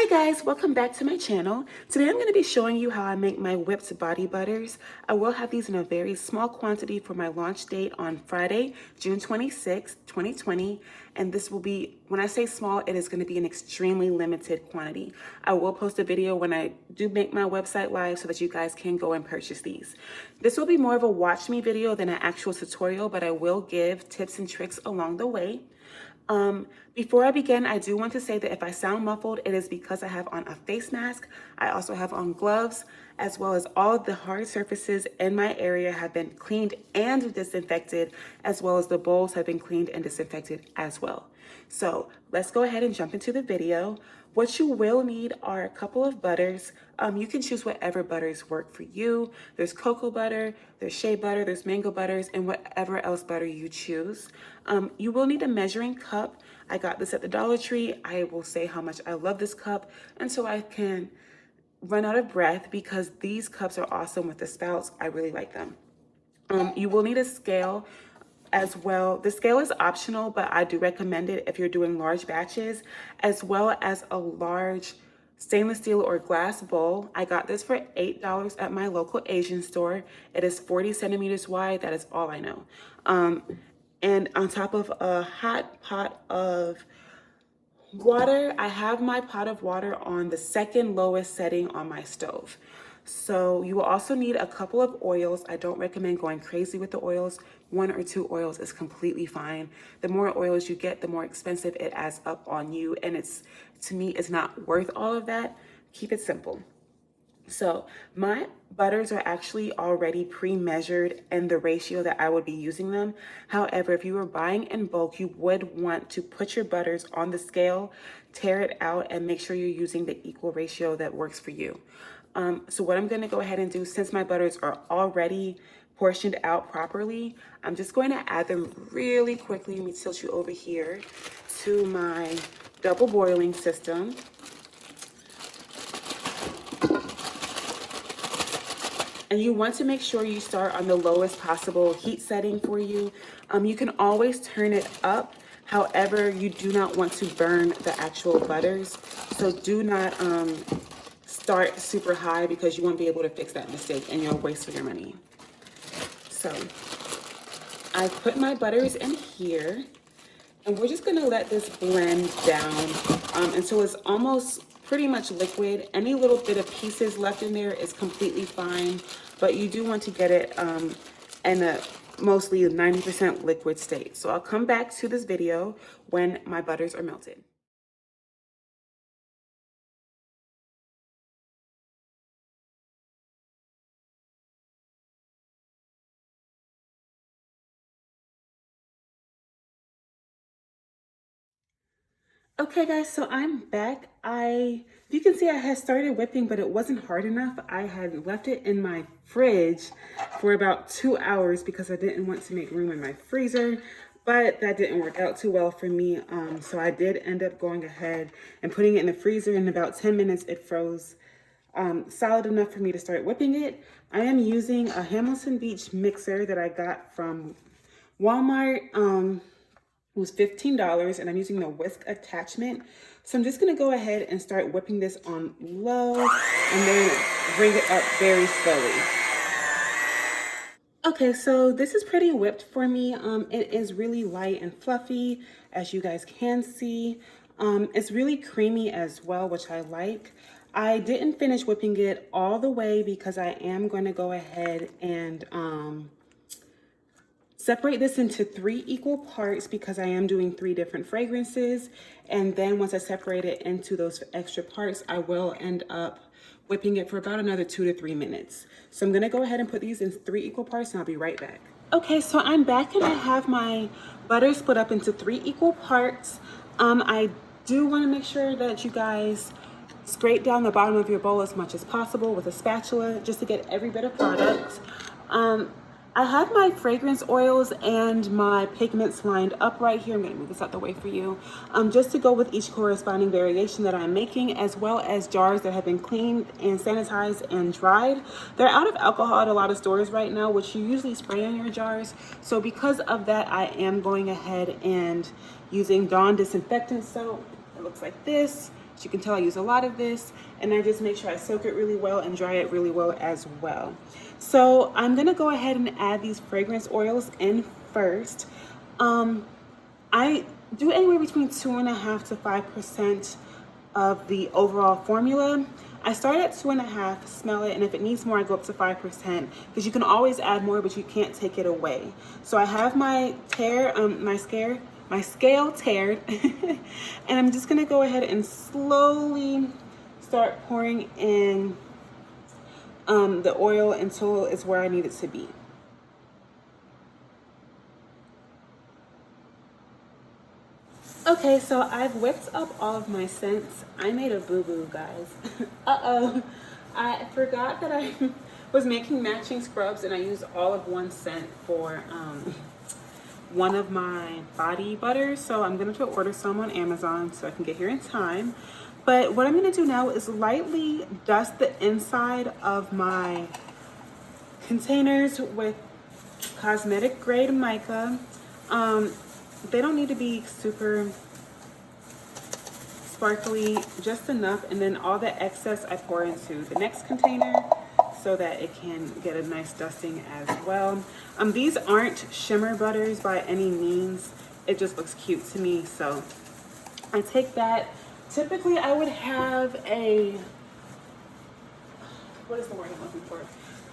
Hi guys, welcome back to my channel. Today I'm going to be showing you how I make my whipped body butters. I will have these in a very small quantity for my launch date on Friday, June 26th, 2020. And this will be, when I say small, it is going to be an extremely limited quantity. I will post a video when I do make my website live so that you guys can go and purchase these. This will be more of a watch me video than an actual tutorial, but I will give tips and tricks along the way. Before I begin, I do want to say that if I sound muffled, it is because I have on a face mask. I also have on gloves, as well as all of the hard surfaces in my area have been cleaned and disinfected, as well as the bowls have been cleaned and disinfected as well. So let's go ahead and jump into the video. What you will need are a couple of butters. You can choose whatever butters work for you. There's cocoa butter, there's shea butter, there's mango butters, and whatever else butter you choose. You will need a measuring cup. I got this at the Dollar Tree. I will say how much I love this cup until I can run out of breath because these cups are awesome with the spouts. I really like them. You will need a scale as well. The scale is optional, but I do recommend it if you're doing large batches, as well as a large stainless steel or glass bowl. I got this for $8 at my local Asian store. It is 40 centimeters wide. That is all I know. And on top of a hot pot of water, I have my pot of water on the second lowest setting on my stove. So you will also need a couple of oils. I don't recommend going crazy with the oils. 1 or 2 oils is completely fine. The more oils you get, the more expensive it adds up on you. And to me, it's not worth all of that. Keep it simple. So my butters are actually already pre-measured in the ratio that I would be using them. However, if you were buying in bulk, you would want to put your butters on the scale, tear it out, and make sure you're using the equal ratio that works for you. So what I'm going to go ahead and do, since my butters are already portioned out properly, I'm just going to add them really quickly. Let me tilt you over here to my double boiling system. And you want to make sure you start on the lowest possible heat setting for you. You can always turn it up. However, you do not want to burn the actual butters. So do not start super high because you won't be able to fix that mistake and you'll waste your money. So I put my butters in here and we're just gonna let this blend down until it's almost pretty much liquid. Any little bit of pieces left in there is completely fine, but you do want to get it in a mostly 90% liquid state. So I'll come back to this video when my butters are melted. Okay guys, so I'm back. You can see I had started whipping, but it wasn't hard enough. I had left it in my fridge for about 2 hours because I didn't want to make room in my freezer, but that didn't work out too well for me. So I did end up going ahead and putting it in the freezer. In about 10 minutes, it froze solid enough for me to start whipping it. I am using a Hamilton Beach mixer that I got from Walmart. It was $15 and I'm using the whisk attachment. So I'm just gonna go ahead and start whipping this on low and then bring it up very slowly. Okay, so this is pretty whipped for me. It is really light and fluffy, as you guys can see. It's really creamy as well, which I like. I didn't finish whipping it all the way because I am going to go ahead and separate this into 3 equal parts because I am doing 3 different fragrances. And then once I separate it into those extra parts, I will end up whipping it for about another 2 to 3 minutes. So I'm gonna go ahead and put these in 3 equal parts and I'll be right back. Okay, so I'm back and I have my butter split up into 3 equal parts. I do wanna make sure that you guys scrape down the bottom of your bowl as much as possible with a spatula just to get every bit of product. I have my fragrance oils and my pigments lined up right here. I'm gonna move this out the way for you. Just to go with each corresponding variation that I'm making, as well as jars that have been cleaned and sanitized and dried. They're out of alcohol at a lot of stores right now, which you usually spray on your jars. So because of that, I am going ahead and using Dawn disinfectant soap. It looks like this. As you can tell, I use a lot of this, and I just make sure I soak it really well and dry it really well as well. So I'm gonna go ahead and add these fragrance oils in first. I do anywhere between 2.5 to 5% of the overall formula. I start at 2.5, smell it, and if it needs more, I go up to 5%, because you can always add more, but you can't take it away. So I have my my scale tiered, and I'm just gonna go ahead and slowly start pouring in the oil until it's where I need it to be. Okay, so I've whipped up all of my scents. I made a boo-boo, guys. Uh-oh. I forgot that I was making matching scrubs, and I used all of one scent for one of my body butters. So I'm going to order some on Amazon so I can get here in time. But what I'm going to do now is lightly dust the inside of my containers with cosmetic grade mica. They don't need to be super sparkly, just enough, and then all the excess I pour into the next container so that it can get a nice dusting as well. These aren't shimmer butters by any means. It just looks cute to me, so I take that. Typically I would have a, what is the word I'm looking for?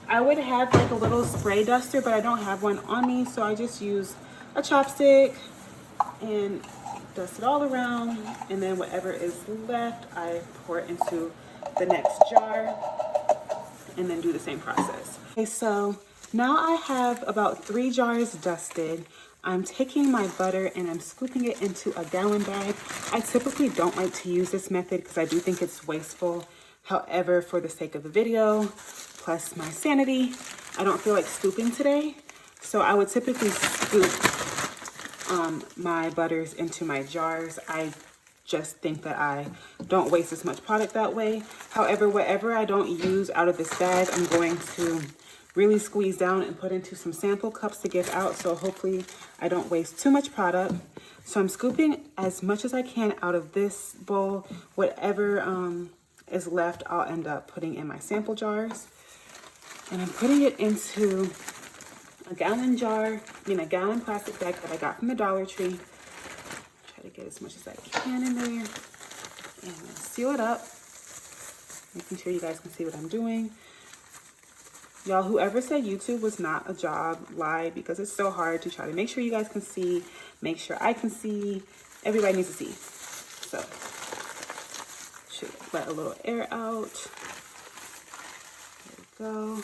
I would have like a little spray duster, but I don't have one on me, so I just use a chopstick and dust it all around, and then whatever is left I pour it into the next jar and then do the same process. Okay, so now I have about 3 jars dusted. I'm taking my butter and I'm scooping it into a gallon bag. I typically don't like to use this method because I do think it's wasteful. However, for the sake of the video, plus my sanity, I don't feel like scooping today. So I would typically scoop my butters into my jars. I just think that I don't waste as much product that way. However, whatever I don't use out of this bag, I'm going to really squeeze down and put into some sample cups to give out. So hopefully I don't waste too much product. So I'm scooping as much as I can out of this bowl. Whatever is left, I'll end up putting in my sample jars. And I'm putting it into a gallon plastic bag that I got from the Dollar Tree. Try to get as much as I can in there and seal it up, making sure you guys can see what I'm doing. Y'all, whoever said YouTube was not a job lied, because it's so hard to try to make sure you guys can see, make sure I can see, everybody needs to see. So should let a little air out. There we go.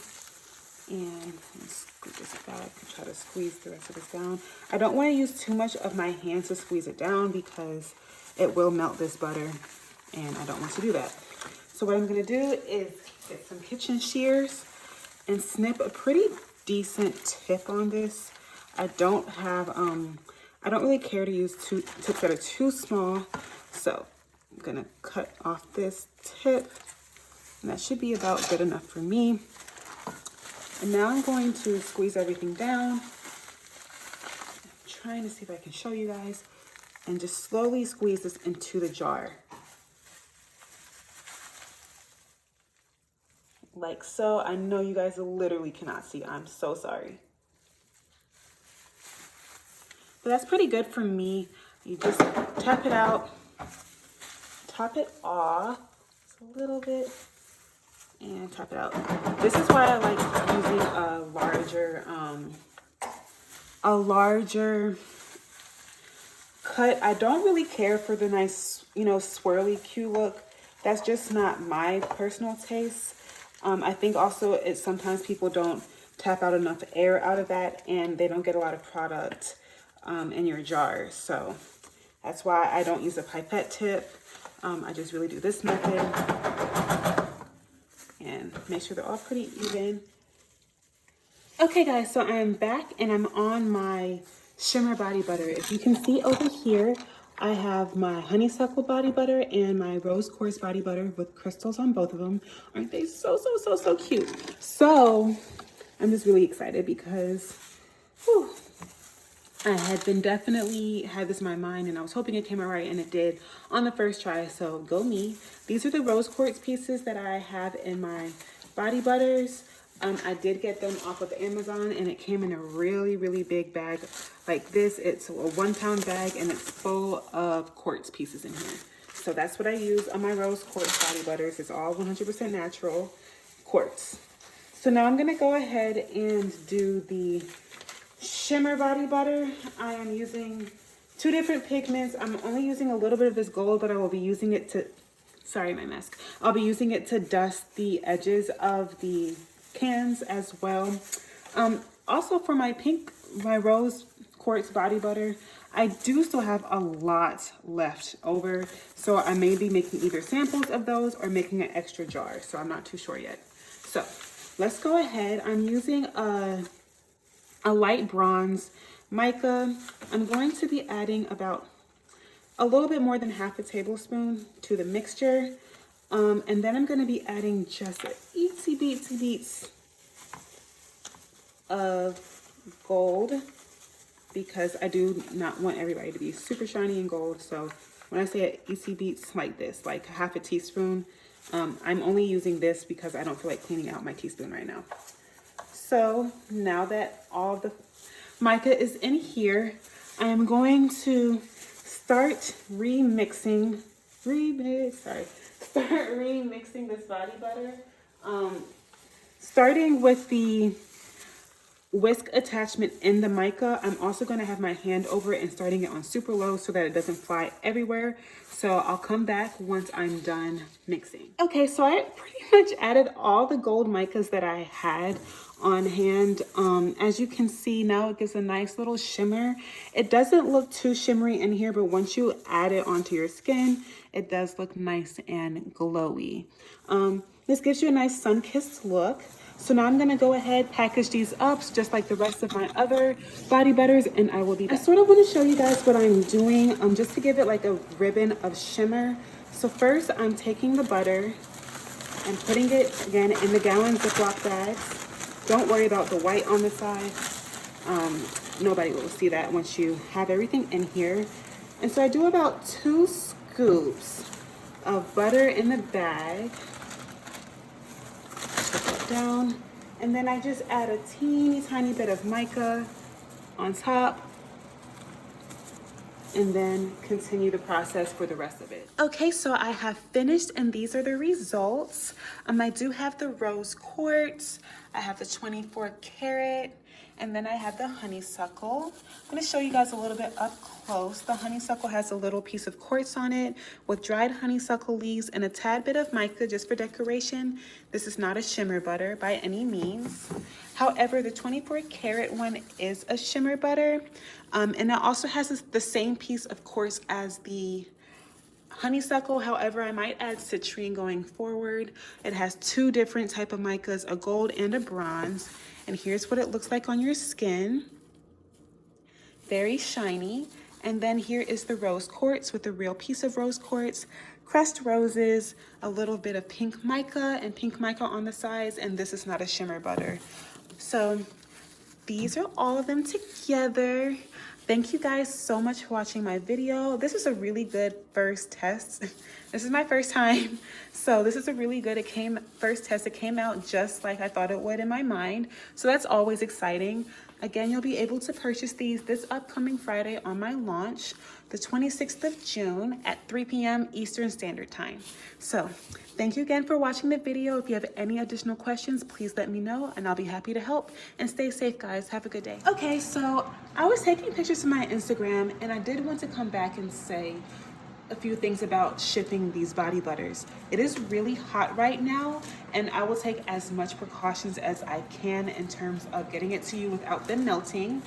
And scoop this back and try to squeeze the rest of this down. I don't want to use too much of my hand to squeeze it down because it will melt this butter, and I don't want to do that. So what I'm going to do is get some kitchen shears and snip a pretty decent tip on this. I don't really care to use tips that are too small. So I'm going to cut off this tip, and that should be about good enough for me. And now I'm going to squeeze everything down. I'm trying to see if I can show you guys, and just slowly squeeze this into the jar. Like so. I know you guys literally cannot see. I'm so sorry. But that's pretty good for me. You just tap it out, top it off just a little bit, and tap it out. This is why I like using a larger cut. I don't really care for the nice, swirly cute look. That's just not my personal taste. I think also sometimes people don't tap out enough air out of that, and they don't get a lot of product in your jars. So that's why I don't use a pipette tip. I just really do this method and make sure they're all pretty even. Okay guys, so I'm back and I'm on my Shimmer body butter. If you can see over here, I have my honeysuckle body butter and my rose quartz body butter with crystals on both of them. Aren't they so cute? So I'm just really excited because I had been definitely had this in my mind, and I was hoping it came out right, and it did on the first try, so go me. These are the rose quartz pieces that I have in my body butters. I did get them off of Amazon, and it came in a really, really big bag like this. It's a 1 pound bag, and it's full of quartz pieces in here. So that's what I use on my rose quartz body butters. It's all 100% natural quartz. So now I'm gonna go ahead and do the Shimmer body butter. I am using 2 different pigments. I'm only using a little bit of this gold, but I will be using it to, sorry, my mask. I'll be using it to dust the edges of the cans as well. Also for my rose quartz body butter, I do still have a lot left over. So I may be making either samples of those or making an extra jar. So I'm not too sure yet. So let's go ahead. I'm using a light bronze mica. I'm going to be adding about a little bit more than half a tablespoon to the mixture. And then I'm going to be adding just an itsy bitsy beats of gold, because I do not want everybody to be super shiny and gold. So when I say itsy beats like this, like half a teaspoon, I'm only using this because I don't feel like cleaning out my teaspoon right now. So now that all the mica is in here, I am going to start remixing this body butter. Starting with the whisk attachment in the mica, I'm also going to have my hand over it and starting it on super low so that it doesn't fly everywhere. So I'll come back once I'm done mixing. Okay, so I pretty much added all the gold micas that I had on hand. As you can see now, it gives a nice little shimmer. It doesn't look too shimmery in here, but once you add it onto your skin, it does look nice and glowy. This gives you a nice sun-kissed look. So now I'm gonna go ahead, package these up just like the rest of my other body butters, and I will be back. I sort of want to show you guys what I'm doing, just to give it like a ribbon of shimmer. So first I'm taking the butter and putting it again in the gallon Ziploc bags. Don't worry about the white on the side. Nobody will see that once you have everything in here. And so I do about 2 scoops of butter in the bag. Down, and then I just add a teeny tiny bit of mica on top, and then continue the process for the rest of it. Okay, so I have finished, and these are the results. I do have the rose quartz, I have the 24 karat, and then I have the honeysuckle. I'm going to show you guys a little bit up close. The honeysuckle has a little piece of quartz on it with dried honeysuckle leaves and a tad bit of mica just for decoration. This is not a shimmer butter by any means. However, the 24 karat one is a shimmer butter, and it also has the same piece of quartz as the honeysuckle. However, I might add citrine going forward. It has 2 different type of micas, a gold and a bronze. And here's what it looks like on your skin. Very shiny. And then here is the rose quartz with a real piece of rose quartz, crushed roses, a little bit of pink mica and pink mica on the sides. And this is not a shimmer butter. So these are all of them together. Thank you guys so much for watching my video. This is a really good first test. This is my first time. So this is a really good first test. It came out just like I thought it would in my mind. So that's always exciting. Again, you'll be able to purchase these this upcoming Friday on my launch, the 26th of June at 3 p.m. Eastern Standard Time. So thank you again for watching the video. If you have any additional questions, please let me know and I'll be happy to help. And stay safe, guys. Have a good day. Okay, so I was taking pictures of my Instagram, and I did want to come back and say a few things about shipping these body butters. It is really hot right now, and I will take as much precautions as I can in terms of getting it to you without them melting.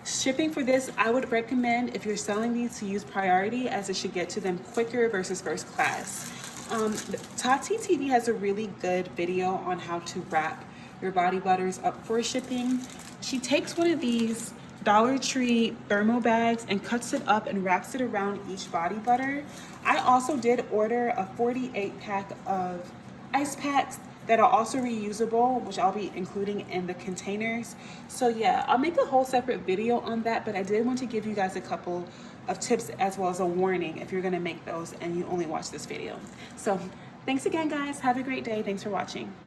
Shipping for this, I would recommend, if you're selling these, to use priority, as it should get to them quicker versus first class. Tati TV has a really good video on how to wrap your body butters up for shipping. She takes one of these Dollar Tree thermo bags and cuts it up and wraps it around each body butter. I also did order a 48 pack of ice packs that are also reusable, which I'll be including in the containers. So yeah, I'll make a whole separate video on that, but I did want to give you guys a couple of tips as well as a warning if you're gonna make those and you only watch this video. So thanks again, guys. Have a great day. Thanks for watching.